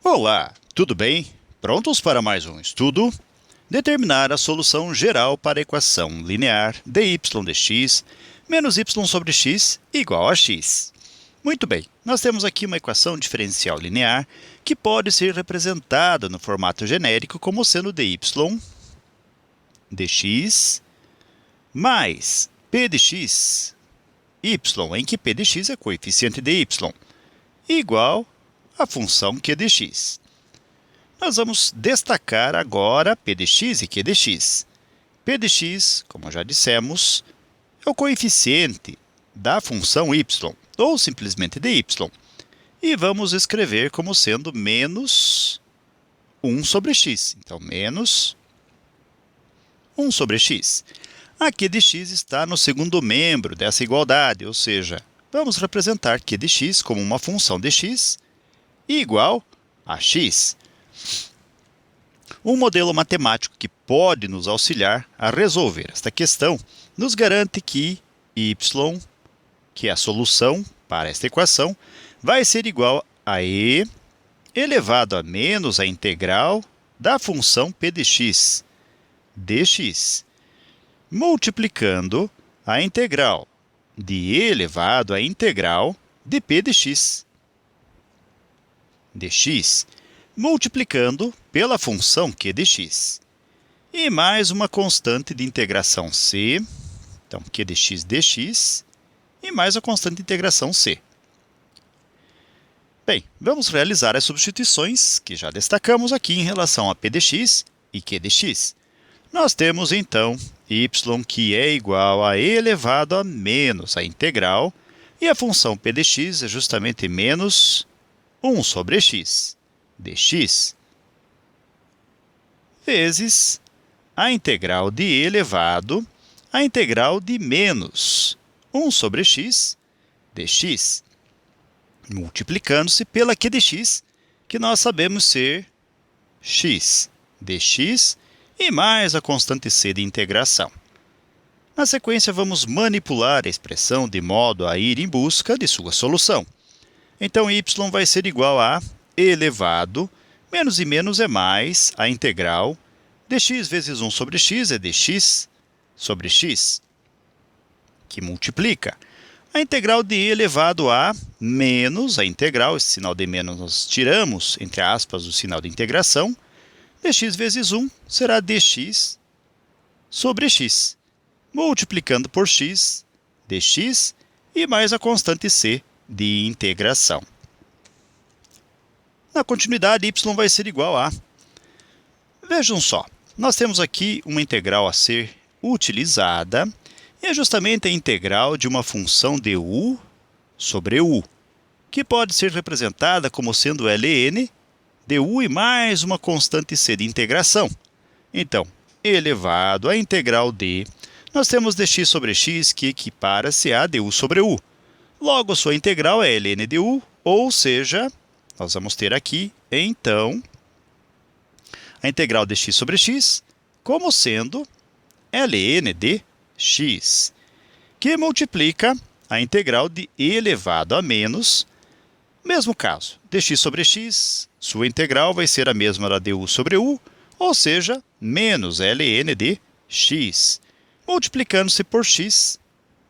Olá, tudo bem? Prontos para mais um estudo? Determinar a solução geral para a equação linear dy dx menos y sobre x igual a x. Muito bem, nós temos aqui uma equação diferencial linear que pode ser representada no formato genérico como sendo dy dx mais p de x, y em que p de x é coeficiente de y, igual a função q de x. Nós vamos destacar agora p de x e q de x. P de x, como já dissemos, é o coeficiente da função y, ou simplesmente de y. E vamos escrever como sendo menos 1 sobre x. Então, menos 1 sobre x. A q de x está no segundo membro dessa igualdade, ou seja, vamos representar q de x como uma função de x igual a x. Um modelo matemático que pode nos auxiliar a resolver esta questão nos garante que y, que é a solução para esta equação, vai ser igual a e elevado a menos a integral da função p de x dx, multiplicando a integral de e elevado à integral de p de x dx, multiplicando pela função q de x. E mais uma constante de integração c, então q de x dx, e mais a constante de integração c. Bem, vamos realizar as substituições que já destacamos aqui em relação a p de x e q de x. Nós temos, então, y que é igual a e elevado a menos a integral, e a função p de x é justamente menos 1 sobre x dx, vezes a integral de e elevado à integral de menos 1 sobre x dx, multiplicando-se pela q de x, que nós sabemos ser x dx, e mais a constante c de integração. Na sequência, vamos manipular a expressão de modo a ir em busca de sua solução. Então, y vai ser igual a e elevado, menos e menos é mais, a integral, dx vezes 1 sobre x é dx sobre x, que multiplica a integral de e elevado a menos a integral, esse sinal de menos nós tiramos, entre aspas, o sinal de integração, dx vezes 1 será dx sobre x, multiplicando por x, dx, e mais a constante c de integração. Na continuidade, y vai ser igual a... Vejam só, nós temos aqui uma integral a ser utilizada, e é justamente a integral de uma função de u sobre u, que pode ser representada como sendo ln du e mais uma constante c de integração. Então, elevado à integral de, nós temos dx sobre x que equipara-se a du sobre u. Logo, sua integral é ln du, ou seja, nós vamos ter aqui, então, a integral de x sobre x como sendo ln de x, que multiplica a integral de e elevado a menos, mesmo caso, dx sobre x, sua integral vai ser a mesma da du sobre u, ou seja, menos ln de x, multiplicando-se por x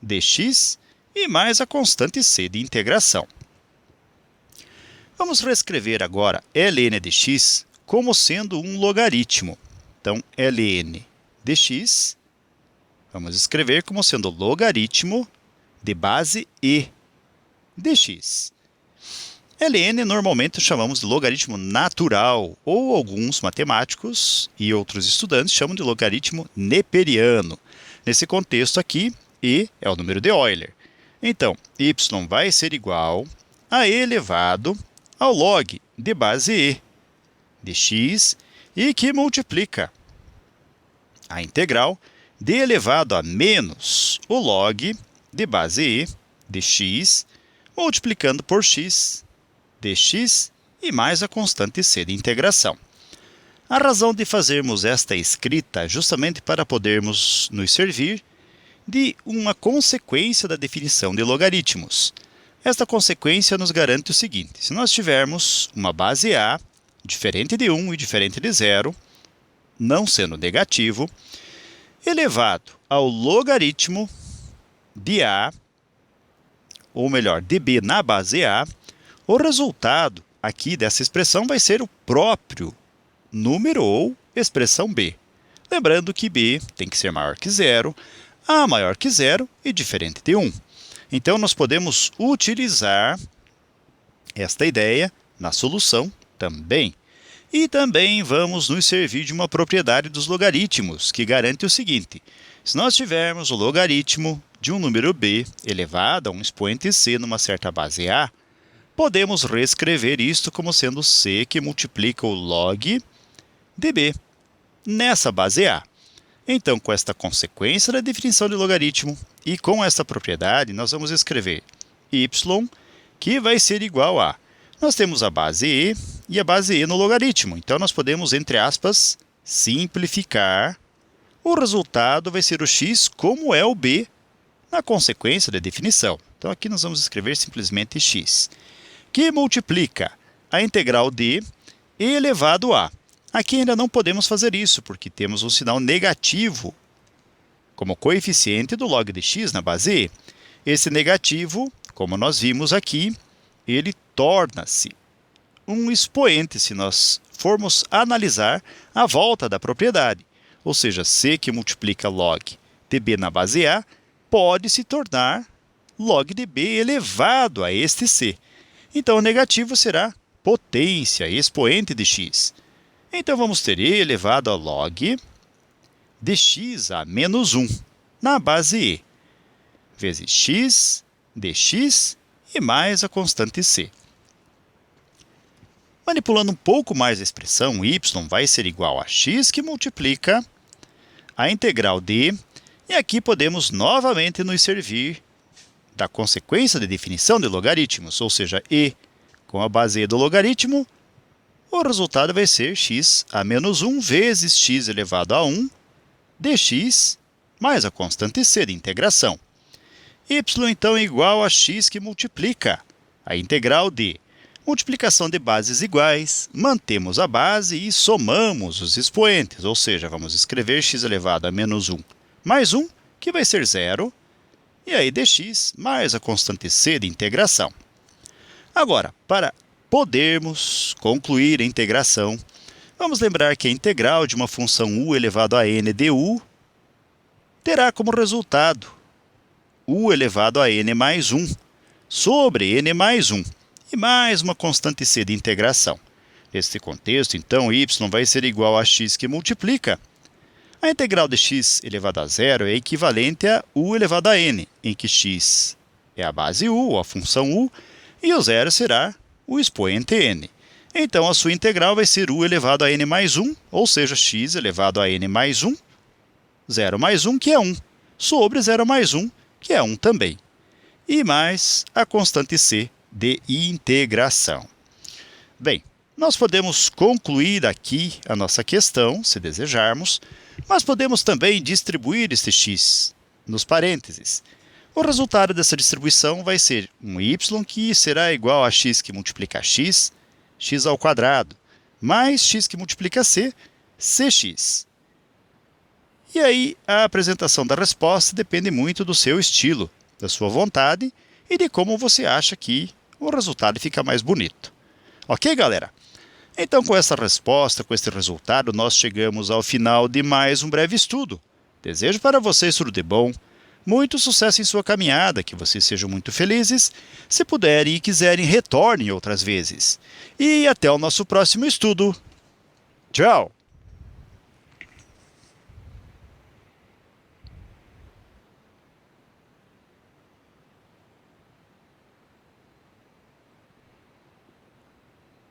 dx, e mais a constante c de integração. Vamos reescrever agora ln de x como sendo um logaritmo. Então, ln de x, vamos escrever como sendo logaritmo de base e dx. Ln normalmente chamamos de logaritmo natural, ou alguns matemáticos e outros estudantes chamam de logaritmo neperiano. Nesse contexto aqui, e é o número de Euler. Então, y vai ser igual a e elevado ao log de base e de x, e que multiplica a integral de elevado a menos o log de base e de x, multiplicando por x dx, e mais a constante c de integração. A razão de fazermos esta escrita é justamente para podermos nos servir de uma consequência da definição de logaritmos. Esta consequência nos garante o seguinte: se nós tivermos uma base A diferente de 1 e diferente de 0, não sendo negativo, elevado ao logaritmo de A, ou melhor, de B na base A, o resultado aqui dessa expressão vai ser o próprio número ou expressão B. Lembrando que B tem que ser maior que 0, A maior que 0 e diferente de 1. Então, nós podemos utilizar esta ideia na solução também. E também vamos nos servir de uma propriedade dos logaritmos, que garante o seguinte: se nós tivermos o logaritmo de um número b elevado a um expoente c numa certa base a, podemos reescrever isto como sendo c que multiplica o log de b nessa base a. Então, com esta consequência da definição de logaritmo e com esta propriedade, nós vamos escrever y, que vai ser igual a... Nós temos a base e a base e no logaritmo. Então, nós podemos, entre aspas, simplificar. O resultado vai ser o x como é o b na consequência da definição. Então, aqui nós vamos escrever simplesmente x, que multiplica a integral de e elevado a. Aqui ainda não podemos fazer isso, porque temos um sinal negativo como coeficiente do log de x na base e. Esse negativo, como nós vimos aqui, ele torna-se um expoente se nós formos analisar a volta da propriedade. Ou seja, c que multiplica log de b na base a pode se tornar log de b elevado a este c. Então, o negativo será potência, expoente de x. Então, vamos ter e elevado a log de x a menos 1 na base e, vezes x dx e mais a constante c. Manipulando um pouco mais a expressão, y vai ser igual a x que multiplica a integral de, e aqui podemos novamente nos servir da consequência de definição de logaritmos, ou seja, e com a base e do logaritmo, o resultado vai ser x a menos 1 vezes x elevado a 1 dx mais a constante c de integração. Y, então, é igual a x que multiplica a integral de multiplicação de bases iguais, mantemos a base e somamos os expoentes, ou seja, vamos escrever x elevado a menos 1 mais 1, que vai ser 0, e aí dx mais a constante c de integração. Agora, para podermos concluir a integração, vamos lembrar que a integral de uma função u elevado a n de u terá como resultado u elevado a n mais 1 sobre n mais 1 e mais uma constante c de integração. Neste contexto, então, y vai ser igual a x que multiplica. A integral de x elevado a 0 é equivalente a u elevado a n, em que x é a base u, a função u, e o 0 será o expoente n. Então, a sua integral vai ser u elevado a n mais 1, ou seja, x elevado a n mais 1, 0 mais 1, que é 1, sobre 0 mais 1, que é 1 também, e mais a constante c de integração. Bem, nós podemos concluir aqui a nossa questão, se desejarmos, mas podemos também distribuir este x nos parênteses. O resultado dessa distribuição vai ser um y que será igual a x que multiplica x, x ao quadrado, mais x que multiplica c, cx. E aí, a apresentação da resposta depende muito do seu estilo, da sua vontade e de como você acha que o resultado fica mais bonito. Ok, galera? Então, com essa resposta, com este resultado, nós chegamos ao final de mais um breve estudo. Desejo para vocês tudo de bom, muito sucesso em sua caminhada, que vocês sejam muito felizes. Se puderem e quiserem, retornem outras vezes. E até o nosso próximo estudo. Tchau!